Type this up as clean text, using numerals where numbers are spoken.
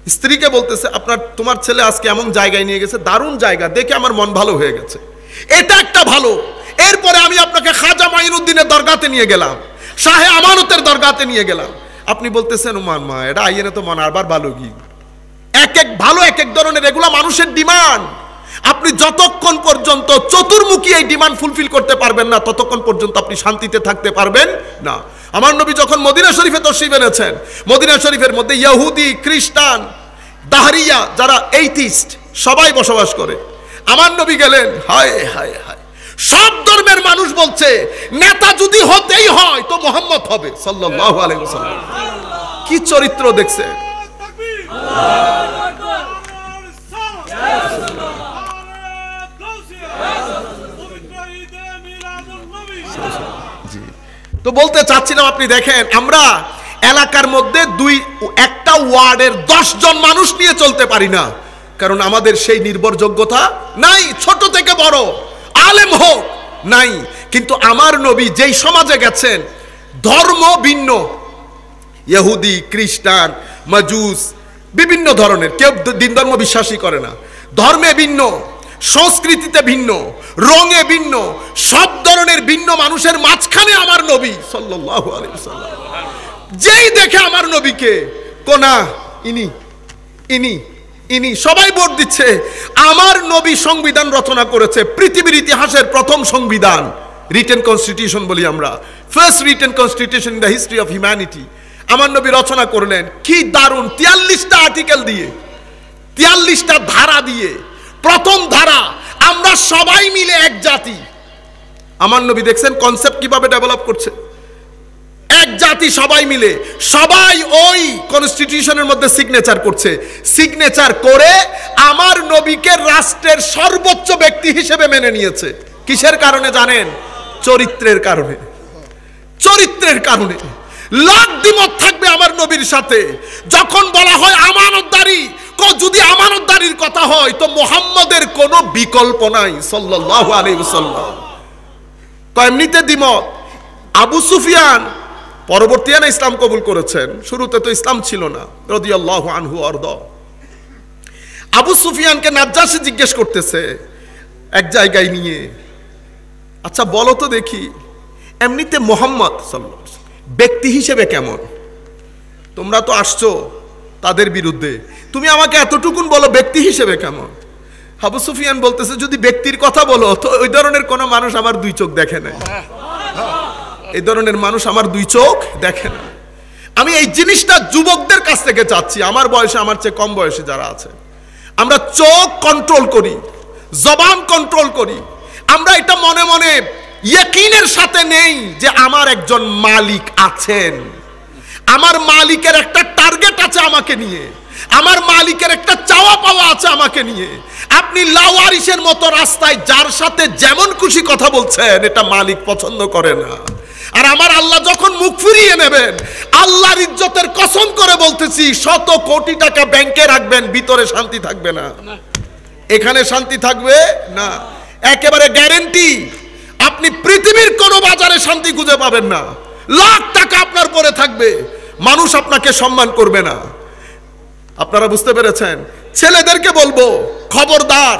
স্ত্রীকে বলতেছে তোমার ছেলে আজকে এমন জায়গায় নিয়ে গেছে, দারুণ জায়গা, দেখে আমার মন ভালো হয়ে গেছে, এটা একটা ভালো। এরপরে আমি আপনাকে খাজা মাইনুদ্দিনের দরগাতে নিয়ে গেলাম, শাহে আমানতের দরগাতে নিয়ে গেলাম, আপনি বলতেছেন ওমান মা এটা আইনে তো মন আরবার ভালো কি। এক এক ভালো এক এক ধরনের, এগুলা মানুষের ডিমান্ড। আপনি যতক্ষণ পর্যন্ত চতুর্মুখী এই ডিমান্ড ফুলফিল করতে পারবেন না, ততক্ষণ পর্যন্ত আপনি শান্তিতে থাকতে পারবেন না। আমার নবী যখন মদিনা শরীফে তশরিফ এনেছেন, মদিনা শরীফের মধ্যে ইহুদি, খ্রিস্টান, দাহরিয়া, যারা এইথিস্ট, সবাই বসবাস করে। আমার নবী গেলেন, হায় হায় হায়, সব ধর্মের মানুষ বলছে নেতা যদি হতেই হয় তো মুহাম্মদ হবে সাল্লাল্লাহু আলাইহি ওয়াসাল্লাম। কি চরিত্র দেখছেন। তো বলতে চাচ্ছিলাম, আপনি দেখেন আমরা এলাকার মধ্যে একটা ওয়ার্ডের 10 জন মানুষ নিয়ে চলতে পারি না, কারণ আমাদের সেই নির্ভরযোগ্যতা নাই। ছোট থেকে বড় আলেম হোক নাই। কিন্তু আমার নবী যেই সমাজে গেছেন, ধর্ম ভিন্ন, ইহুদি, খ্রিস্টান, মাজুস, বিভিন্ন ধরনের, কেউ দিন ধর্ম বিশ্বাসী করে না, ধর্মে ভিন্ন, সংস্কৃতিতে ভিন্ন, রঙে ভিন্ন, সব ধরনের ভিন্ন মানুষের মাঝখানে আমার নবী সাল্লাল্লাহু আলাইহি ওয়াসাল্লাম। যেই দেখে আমার নবীকে, কোনা ইনি ইনি ইনি, সবাই ভোট দিচ্ছে। আমার নবী সংবিধান রচনা করেছে, পৃথিবীর ইতিহাসের প্রথম সংবিধান, রিটেন কনস্টিটিউশন বলি আমরা, first written constitution in the history of humanity. আমার নবী রচনা করলেন, কি দারুণ, 43টা আর্টিকেল দিয়ে, 43টা ধারা দিয়ে। প্রথম ধারা, আমরা সবাই মিলে এক জাতি। আমার নবী দেখছেন কনসেপ্ট কিভাবে ডেভেলপ করছে, এক জাতি, সবাই মিলে, সবাই ওই কনস্টিটিউশনের মধ্যে সিগনেচার করছে। সিগনেচার করে আমার নবীকে রাষ্ট্রের সর্বোচ্চ ব্যক্তি হিসেবে মেনে নিয়েছে। কিসের কারণে জানেন? চরিত্রের কারণে। চরিত্রের কারণে লাখ দ্বিমত থাকবে আমার নবীর সাথে। যখন বলা হয় আমানতদারি, যদি আমানতদারির কথা হয় তো মুহাম্মদের কোনো বিকল্প নাই সাল্লাল্লাহু আলাইহি ওয়াসাল্লাম। তো এমনিতে দ্বিমত। আবু সুফিয়ান পরবর্তীতে ইসলাম কবুল করেছেন, শুরুতে তো ইসলাম ছিল না, রাদিয়াল্লাহু আনহু আরদা। আবু সুফিয়ানকে নাজ্জাশী জিজ্ঞেস করতেছে এক জায়গায় নিয়ে, আচ্ছা বলো তো দেখি, এমনিতে মুহাম্মদ সাল্লাল্লাহু আলাইহি ওয়াসাল্লাম ব্যক্তি হিসেবে কেমন? তোমরা তো আসছো তাদের বিরুদ্ধে, তুমি আমাকে এতটুকুন বলো ব্যক্তি হিসেবে কেমন? আবু সুফিয়ান বলতেছে, যদি ব্যক্তির কথা বলো তো ওই ধরনের কোন মানুষ আমার 2 চোখ দেখে না, এই ধরনের মানুষ আমার 2 চোখ দেখে না। আমি এই জিনিসটা যুবকদের কাছ থেকে চাচ্ছি, আমার বয়সে, আমার চেয়ে কম বয়সে যারা আছে, আমরা চোখ কন্ট্রোল করি, জবান কন্ট্রোল করি। আমরা এটা মনে মনে ইয়াকিনের সাথে নেই যে আমার একজন মালিক আছেন, আমার মালিকের একটা টার্গেট আছে আমাকে নিয়ে, আমার মালিকের একটা চাওয়া পাওয়া আছে আমাকে নিয়ে। আপনি লাওয়ারিসের মতো রাস্তায় যার সাথে যেমন খুশি কথা বলছেন, এটা মালিক পছন্দ করে না। আর আমার আল্লাহ যখন মুখ ফিরিয়ে নেবেন, আল্লাহর ইজ্জতের কসম করে বলতেছি, 100 কোটি টাকা ব্যাংকে রাখবেন, ভিতরে শান্তি থাকবে না, এখানে শান্তি থাকবে না, একেবারে গ্যারেন্টি। আপনি পৃথিবীর কোন বাজারে শান্তি খুঁজে পাবেন না, লাখ টাকা আপনার পরে থাকবে, মানুষ আপনাকে সম্মান করবে না। আপনারা বুঝতে পেরেছেন? ছেলেদেরকে বলবো, খবরদার।